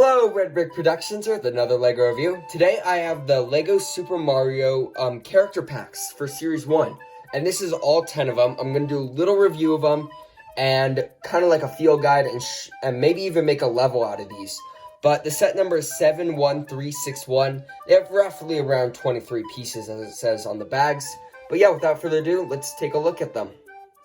Hello, Red Brick Productions with another LEGO review. Today I have the LEGO Super Mario character packs for Series 1. And this is all 10 of them. I'm going to do a little review of them and kind of like a field guide and maybe even make a level out of these. But the set number is 71361. They have roughly around 23 pieces as it says on the bags. But yeah, without further ado, let's take a look at them.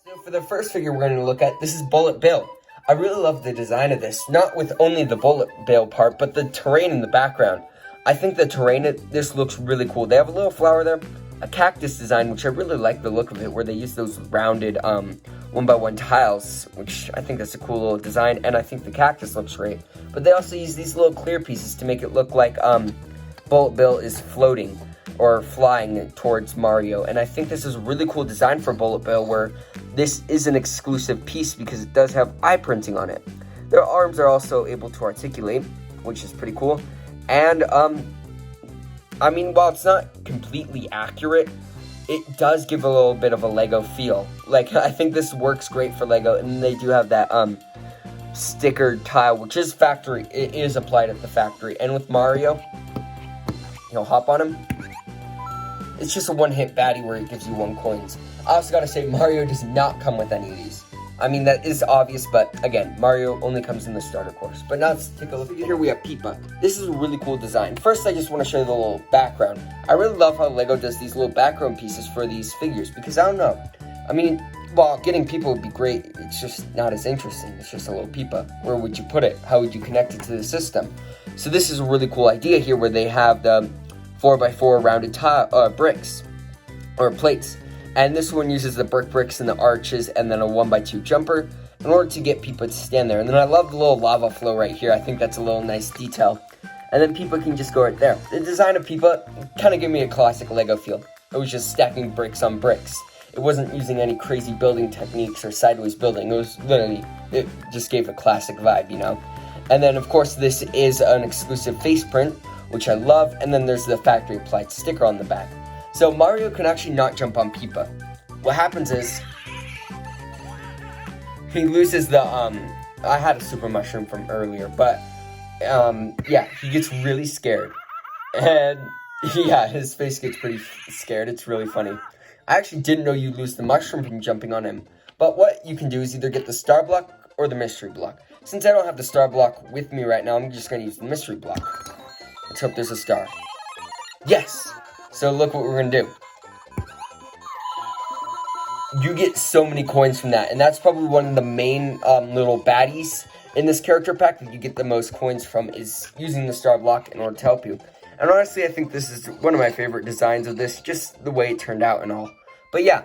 So for the first figure we're going to look at, this is Bullet Bill. I really love the design of this, not with only the bullet bill part, but the terrain in the background. I think the terrain of this looks really cool. They have a little flower there, a cactus design, which I really like the look of it, where they use those rounded 1x1 tiles, which I think that's a cool little design, and I think the cactus looks great. But they also use these little clear pieces to make it look like Bullet Bill is floating or flying towards Mario, and I think this is a really cool design for Bullet Bill, where this is an exclusive piece because it does have eye printing on it. Their arms are also able to articulate, which is pretty cool, and I mean, while it's not completely accurate, it does give a little bit of a LEGO feel. Like, I think this works great for LEGO, and they do have that stickered tile, which is factory. It is applied at the factory, and with Mario, you'll hop on him. It's just a one-hit baddie where it gives you 1 coins. I also gotta say, Mario does not come with any of these. I mean, that is obvious, but again, Mario only comes in the starter course. But now let's take a look. Here we have Peepa. This is a really cool design. First, I just want to show you the little background. I really love how LEGO does these little background pieces for these figures, because I don't know. I mean, while getting Peepa would be great, it's just not as interesting. It's just a little Peepa. Where would you put it? How would you connect it to the system? So this is a really cool idea here, where they have the 4x4 rounded bricks or plates, and this one uses the bricks and the arches and then a 1x2 jumper in order to get Peepa to stand there. And then I love the little lava flow right here. I think that's a little nice detail. And then Peepa can just go right there. The design of Peepa kind of gave me a classic LEGO feel. It was just stacking bricks on bricks. It wasn't using any crazy building techniques or sideways building. It was literally, it just gave a classic vibe, you know. And then of course this is an exclusive face print, which I love, and then there's the factory applied sticker on the back. So Mario can actually not jump on Peepa. What happens is, he loses the, I had a super mushroom from earlier, but, yeah, he gets really scared. And, yeah, his face gets pretty scared. It's really funny. I actually didn't know you lose the mushroom from jumping on him. But what you can do is either get the star block or the mystery block. Since I don't have the star block with me right now, I'm just going to use the mystery block. Let's hope there's a star. Yes! So look what we're going to do. You get so many coins from that, and that's probably one of the main little baddies in this character pack that you get the most coins from, is using the star block in order to help you. And honestly, I think this is one of my favorite designs of this, just the way it turned out and all. But yeah,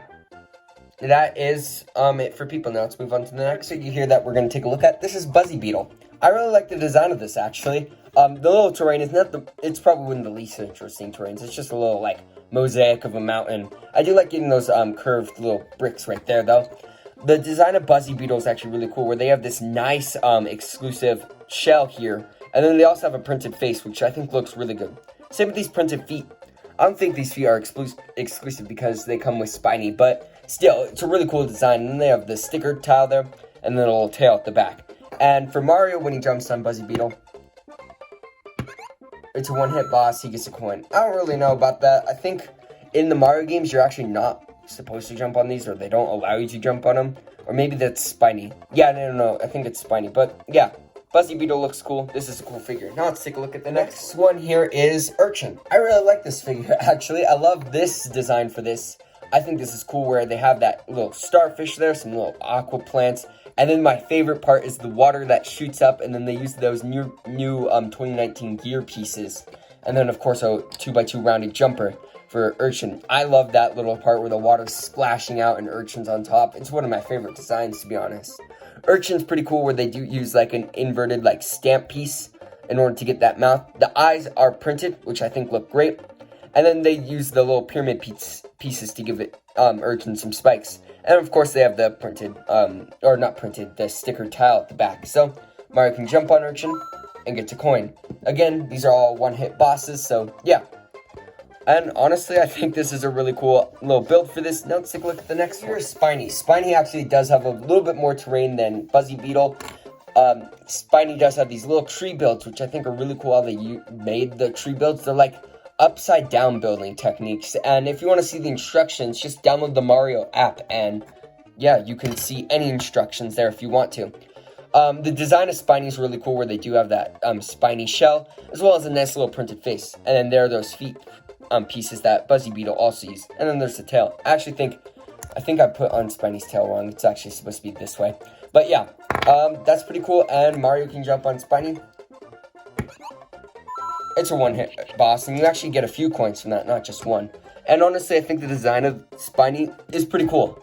that is it for Peepa. Now let's move on to the next figure here that we're going to take a look at. This is Buzzy Beetle. I really like the design of this, actually. The little terrain is it's probably one of the least interesting terrains. It's just a little, like, mosaic of a mountain. I do like getting those, curved little bricks right there, though. The design of Buzzy Beetle is actually really cool, where they have this nice, exclusive shell here. And then they also have a printed face, which I think looks really good. Same with these printed feet. I don't think these feet are exclusive because they come with Spiny, but still, it's a really cool design. And then they have the sticker tile there, and then a little tail at the back. And for Mario, when he jumps on Buzzy Beetle, it's a one-hit boss, he gets a coin. I don't really know about that. I think in the Mario games, you're actually not supposed to jump on these, or they don't allow you to jump on them. Or maybe that's Spiny. Yeah, no, I think it's Spiny. But yeah, Buzzy Beetle looks cool. This is a cool figure. Now let's take a look at the next one here is Urchin. I really like this figure, actually. I love this design for this. I think this is cool where they have that little starfish there, some little aqua plants. And then my favorite part is the water that shoots up, and then they use those new 2019 gear pieces. And then, of course, a 2x2 rounded jumper for Urchin. I love that little part where the water's splashing out and Urchin's on top. It's one of my favorite designs, to be honest. Urchin's pretty cool where they do use, like, an inverted, like, stamp piece in order to get that mouth. The eyes are printed, which I think look great. And then they use the little pyramid pieces to give it Urchin some spikes. And of course they have the printed, or not printed, the sticker tile at the back. So Mario can jump on Urchin and get a coin. Again, these are all one-hit bosses, so yeah. And honestly, I think this is a really cool little build for this. Now let's take a look at the next one. Here's Spiny. Spiny actually does have a little bit more terrain than Buzzy Beetle. Spiny does have these little tree builds, which I think are really cool how they made the tree builds. They're like upside down building techniques. And if you want to see the instructions, just download the Mario app and yeah, you can see any instructions there if you want to. The design of Spiny is really cool where they do have that spiny shell, as well as a nice little printed face. And then there are those feet pieces that Buzzy Beetle also used. And then there's the tail. I think I put on Spiny's tail wrong. It's actually supposed to be this way. But yeah, that's pretty cool. And Mario can jump on Spiny. It's a one-hit boss, and you actually get a few coins from that, not just one. And honestly, I think the design of Spiny is pretty cool.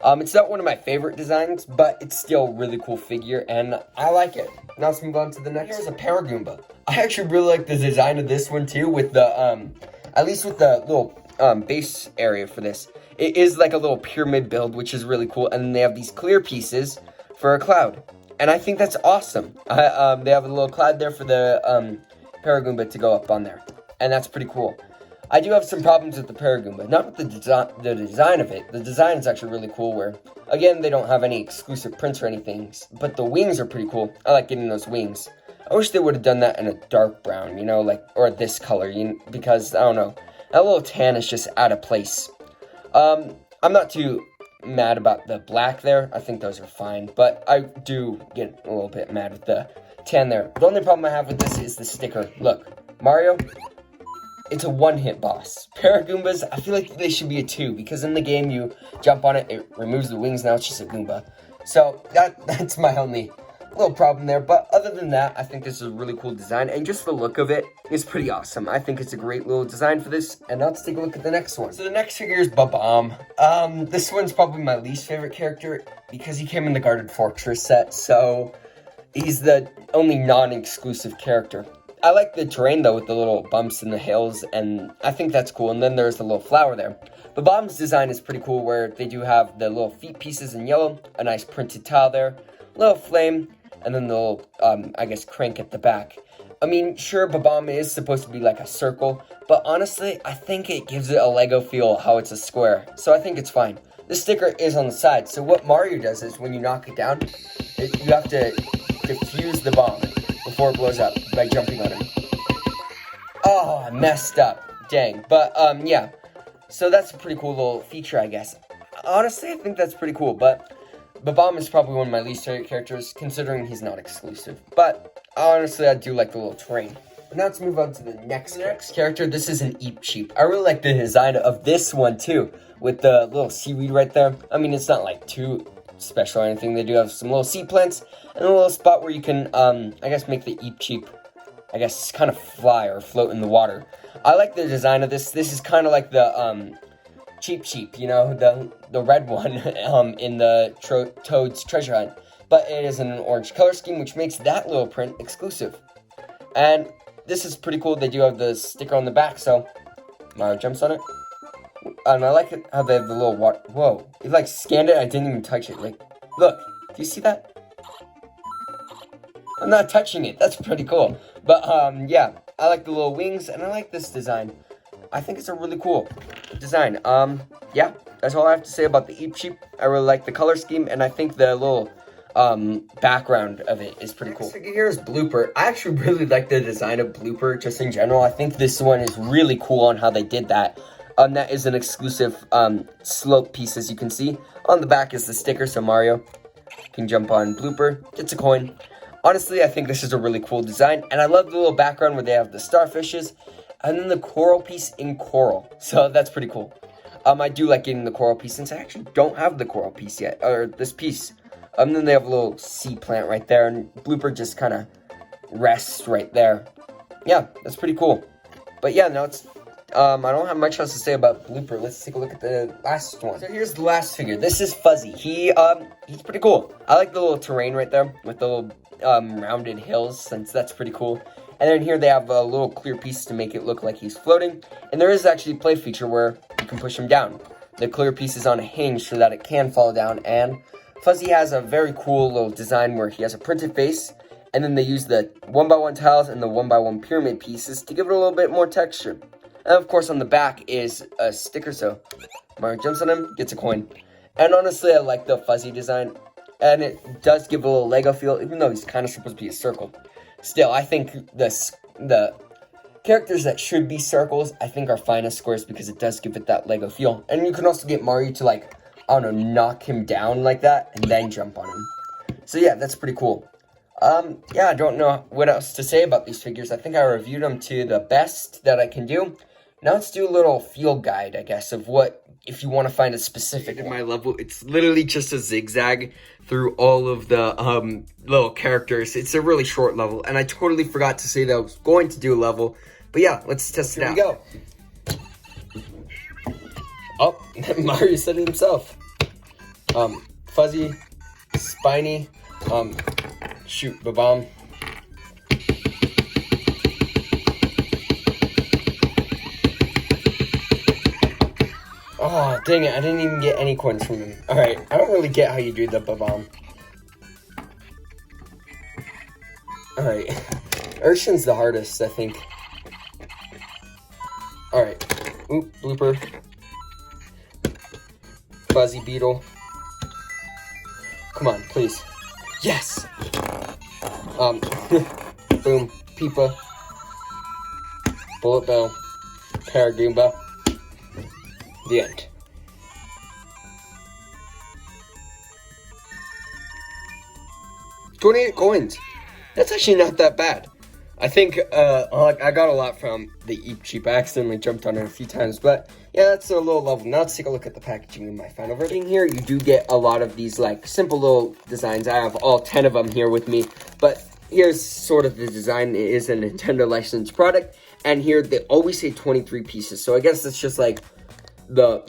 It's not one of my favorite designs, but it's still a really cool figure, and I like it. Now let's move on to the next. Here's a Paragoomba. I actually really like the design of this one too, with the, at least with the little base area for this. It is like a little pyramid build, which is really cool, and then they have these clear pieces for a cloud. And I think that's awesome. They have a little cloud there for the Paragoomba to go up on there, and that's pretty cool. I do have some problems with the Paragoomba, not with the design of it. The design is actually really cool where, again, they don't have any exclusive prints or anything, but the wings are pretty cool. I like getting those wings. I wish they would have done that in a dark brown, you know, like, or this color, because, I don't know, that little tan is just out of place. I'm not too mad about the black there. I think those are fine, but I do get a little bit mad with the tan there. The only problem I have with this is the sticker. Look, Mario, it's a one-hit boss. Paragoombas, I feel like they should be a 2, because in the game you jump on it, it removes the wings, now it's just a Goomba. So that's my only little problem there, but other than that, I think this is a really cool design, and just the look of it is pretty awesome. I think it's a great little design for this, and now let's take a look at the next one. So the next figure is Bob-omb. This one's probably my least favorite character, because he came in the Guarded Fortress set, so he's the only non-exclusive character. I like the terrain, though, with the little bumps in the hills, and I think that's cool, and then there's the little flower there. Bob-omb's design is pretty cool, where they do have the little feet pieces in yellow, a nice printed tile there, little flame, and then the little, I guess, crank at the back. I mean, sure, Bob-omb is supposed to be like a circle, but honestly, I think it gives it a Lego feel how it's a square, so I think it's fine. The sticker is on the side, so what Mario does is when you knock it down, you have to defuse the bomb before it blows up by jumping on him. Oh, I messed up. Dang. But, yeah. So that's a pretty cool little feature, I guess. Honestly, I think that's pretty cool, but Bob-omb is probably one of my least favorite characters, considering he's not exclusive. But, honestly, I do like the little terrain. But now let's move on to the next character. This is an Eppy Sheep. I really like the design of this one, too, with the little seaweed right there. I mean, it's not, like, too special or anything. They do have some little sea plants and a little spot where you can, I guess, make the Eppy Sheep, I guess, kind of fly or float in the water. I like the design of this. This is kind of like the, Cheap Sheep, you know, the red one, in the Toad's Treasure Hunt. But it is in an orange color scheme, which makes that little print exclusive. And this is pretty cool. They do have the sticker on the back, so Mario jumps on it. And I like it how they have the little water. Whoa, it like scanned it. I didn't even touch it. Like, look, do you see that? I'm not touching it. That's pretty cool. But yeah, I like the little wings, and I like this design. I think it's a really cool design. Yeah, that's all I have to say about the Eppy Sheep. I really like the color scheme, and I think the little background of it is pretty cool. Next figure here is Blooper. I actually really like the design of Blooper just in general. I think this one is really cool on how they did that. That is an exclusive slope piece, as you can see. On the back is the sticker, so Mario can jump on Blooper, gets a coin. Honestly, I think this is a really cool design, and I love the little background where they have the starfishes, and then the coral piece in coral. So that's pretty cool. I do like getting the coral piece, since I actually don't have the coral piece yet, or this piece. And then they have a little sea plant right there, and Blooper just kind of rests right there. Yeah, that's pretty cool. But yeah, now it's I don't have much else to say about Blooper. Let's take a look at the last one. So here's the last figure. This is Fuzzy. He's pretty cool. I like the little terrain right there with the little rounded hills, since that's pretty cool. And then here they have a little clear piece to make it look like he's floating. And there is actually a play feature where you can push him down. The clear piece is on a hinge so that it can fall down. And Fuzzy has a very cool little design where he has a printed face. And then they use the 1x1 tiles and the 1x1 pyramid pieces to give it a little bit more texture. And of course on the back is a sticker, so Mario jumps on him, gets a coin. And honestly, I like the Fuzzy design. and it does give a little Lego feel, even though he's kind of supposed to be a circle. Still, I think the characters that should be circles, I think are fine as squares because it does give it that Lego feel. And you can also get Mario to, like, I don't know, knock him down like that and then jump on him. So yeah, that's pretty cool. Yeah, I don't know what else to say about these figures. I think I reviewed them to the best that I can do. Now let's do a little field guide, I guess, of what, if you want to find a specific in my level. It's literally just a zigzag through all of the little characters. It's a really short level, and I totally forgot to say that I was going to do a level. But yeah, let's test it out. Here we go. Oh, Mario said it himself. Fuzzy, Spiny, shoot, ba-bomb. Oh, dang it, I didn't even get any coins from him. Alright, I don't really get how you do the ba-bomb. Alright, Urchin's the hardest, I think. Alright, oop, Blooper. Buzzy Beetle. Come on, please. Yes! Boom, Peepa. Bullet Bill. Paragoomba. The end. $28 coins. That's actually not that bad. I think I got a lot from the Eppy Sheep. I accidentally jumped on it a few times, but yeah, that's a little level. Now let's take a look at the packaging in my final version. Here, you do get a lot of these like simple little designs. I have all 10 of them here with me, but here's sort of the design. It is a Nintendo licensed product, and here they always say 23 pieces. So I guess that's just like the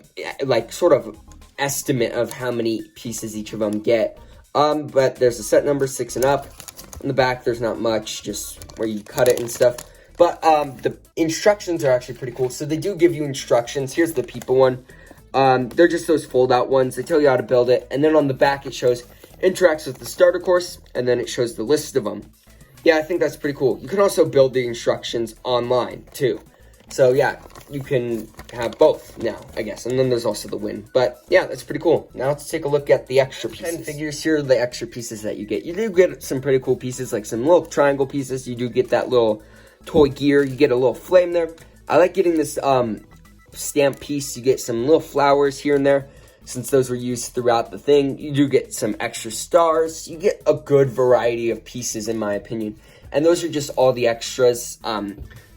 sort of estimate of how many pieces each of them get. But there's a set number 6 and up. In the back, there's not much, just where you cut it and stuff. But the instructions are actually pretty cool. So they do give you instructions. Here's the Peepa one. They're just those fold-out ones. They tell you how to build it. And then on the back, it shows interacts with the starter course, and then it shows the list of them. Yeah, I think that's pretty cool. You can also build the instructions online, too. So, yeah, you can have both now, I guess. And then there's also the win. But, yeah, that's pretty cool. Now let's take a look at the extra pieces. 10 figures, here are the extra pieces that you get. You do get some pretty cool pieces, like some little triangle pieces. You do get that little toy gear. You get a little flame there. I like getting this stamp piece. You get some little flowers here and there, since those were used throughout the thing. You do get some extra stars. You get a good variety of pieces, in my opinion. And those are just all the extras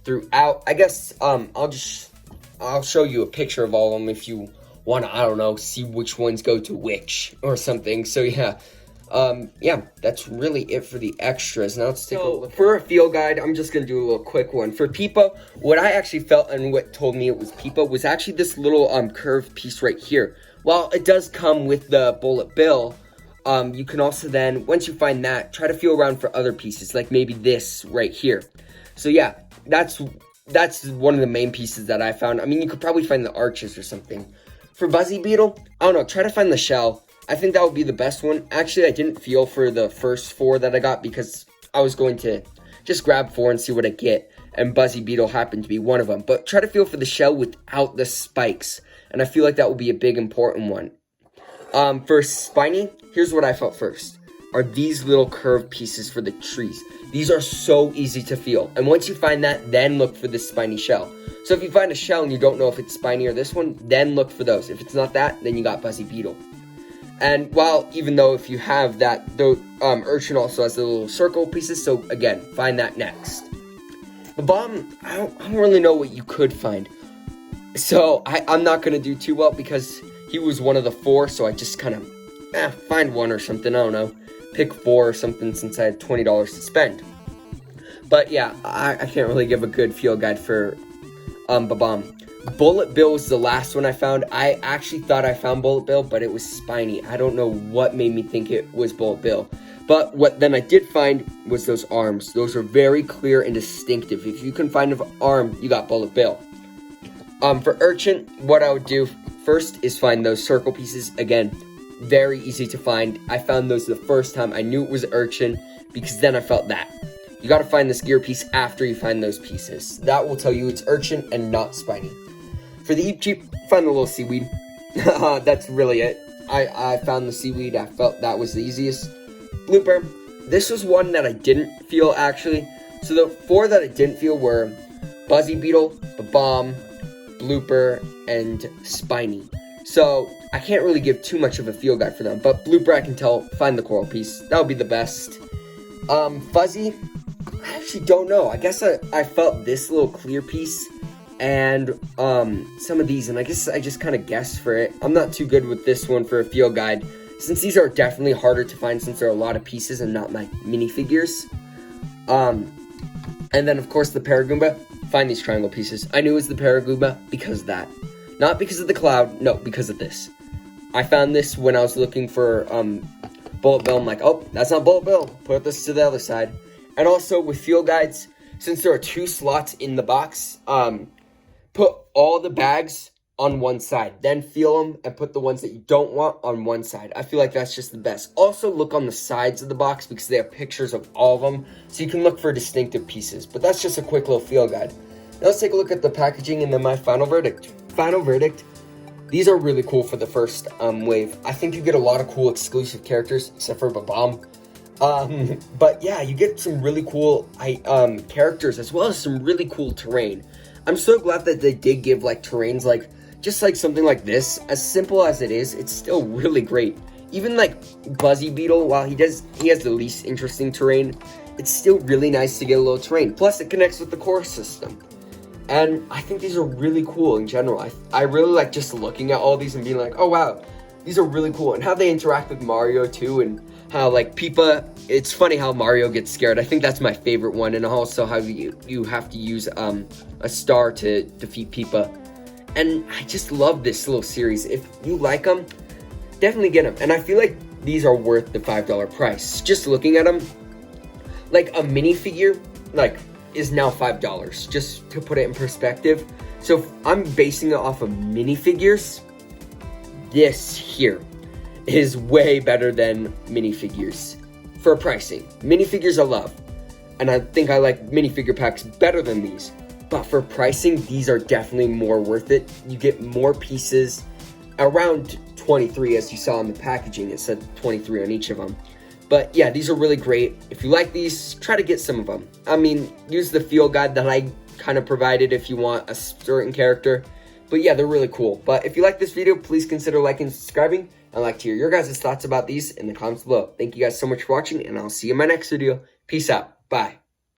throughout. I guess I'll show you a picture of all of them if you want to, I don't know, see which ones go to which or something. So yeah, yeah, that's really it for the extras. Now let's take a look. For a field guide, I'm just gonna do a little quick one. For Peepa, what I actually felt and what told me it was Peepa was actually this little curved piece right here. While it does come with the bullet bill, you can also then, once you find that, try to feel around for other pieces, like maybe this right here. So yeah, that's one of the main pieces that I found. I mean, you could probably find the arches or something. For Buzzy Beetle, I don't know, try to find the shell. I think that would be the best one. Actually, I didn't feel for the first 4 that I got because I was going to just grab 4 and see what I get. And Buzzy Beetle happened to be one of them. But try to feel for the shell without the spikes. And I feel like that would be a big important one. For Spiny, here's what I felt first. Are these little curved pieces for the trees. These are so easy to feel. And once you find that, then look for this Spiny shell. So if you find a shell and you don't know if it's Spiny or this one, then look for those. If it's not that, then you got Buzzy Beetle. And while, even though if you have that, the Urchin also has the little circle pieces, so again, find that next. The bomb, I don't really know what you could find. So I'm not going to do too well because he was one of the 4, so I just kind of, find one or something, I don't know. Pick 4 or something since I had $20 to spend. But yeah, I can't really give a good field guide for Ba-Bomb. Bullet Bill was the last one I found. I actually thought I found Bullet Bill, but it was Spiny. I don't know what made me think it was Bullet Bill. But what then I did find was those arms. Those are very clear and distinctive. If you can find an arm, you got Bullet Bill. For Urchin, what I would do first is find those circle pieces. Again, very easy to find. I found those the first time. I knew it was Urchin because then I felt that. You gotta find this gear piece after you find those pieces. That will tell you it's Urchin and not Spiny. For the Eppy Sheep, find the little seaweed. That's really it. I found the seaweed. I felt that was the easiest. Blooper. This was one that I didn't feel, actually. So the 4 that I didn't feel were Buzzy Beetle, the Bomb, Blooper, and Spiny. So I can't really give too much of a feel guide for them. But Blooper, I can tell, find the coral piece. That would be the best. Fuzzy, I actually don't know. I guess I felt this little clear piece and some of these, and I guess I just kind of guessed for it. I'm not too good with this one for a feel guide, since these are definitely harder to find since there are a lot of pieces and not my minifigures. And then, of course, the Paragoomba. Find these triangle pieces. I knew it was the Paragoomba because of that. Not because of the cloud, no, because of this. I found this when I was looking for Bullet Bill. I'm like, oh, that's not Bullet Bill. Put this to the other side. And also, with feel guides, since there are 2 slots in the box, put all the bags on one side, then feel them and put the ones that you don't want on one side. I feel like that's just the best. Also, look on the sides of the box because they have pictures of all of them, so you can look for distinctive pieces. But that's just a quick little feel guide. Now let's take a look at the packaging and then my final verdict. Final verdict. These are really cool for the first wave. I think you get a lot of cool exclusive characters, except for Babam. But yeah, you get some really cool characters as well as some really cool terrain. I'm so glad that they did give like terrains like just like something like this. As simple as it is, it's still really great. Even like Buzzy Beetle, while he has the least interesting terrain, it's still really nice to get a little terrain. Plus, it connects with the core system. And I think these are really cool in general. I really like just looking at all these and being like, oh wow, these are really cool. And how they interact with Mario too, and how like Peepa, it's funny how Mario gets scared. I think that's my favorite one. And also how you have to use a star to defeat Peepa. And I just love this little series. If you like them, definitely get them. And I feel like these are worth the $5 price. Just looking at them, like a minifigure, like, is now $5, just to put it in perspective. So if I'm basing it off of minifigures, this here is way better than minifigures for pricing. Minifigures I love, and I think I like minifigure packs better than these. But for pricing, these are definitely more worth it. You get more pieces, around 23 as you saw in the packaging. It said 23 on each of them. But yeah, these are really great. If you like these, try to get some of them. I mean, use the feel guide that I kind of provided if you want a certain character. But yeah, they're really cool. But if you like this video, please consider liking and subscribing. I'd like to hear your guys' thoughts about these in the comments below. Thank you guys so much for watching, and I'll see you in my next video. Peace out. Bye.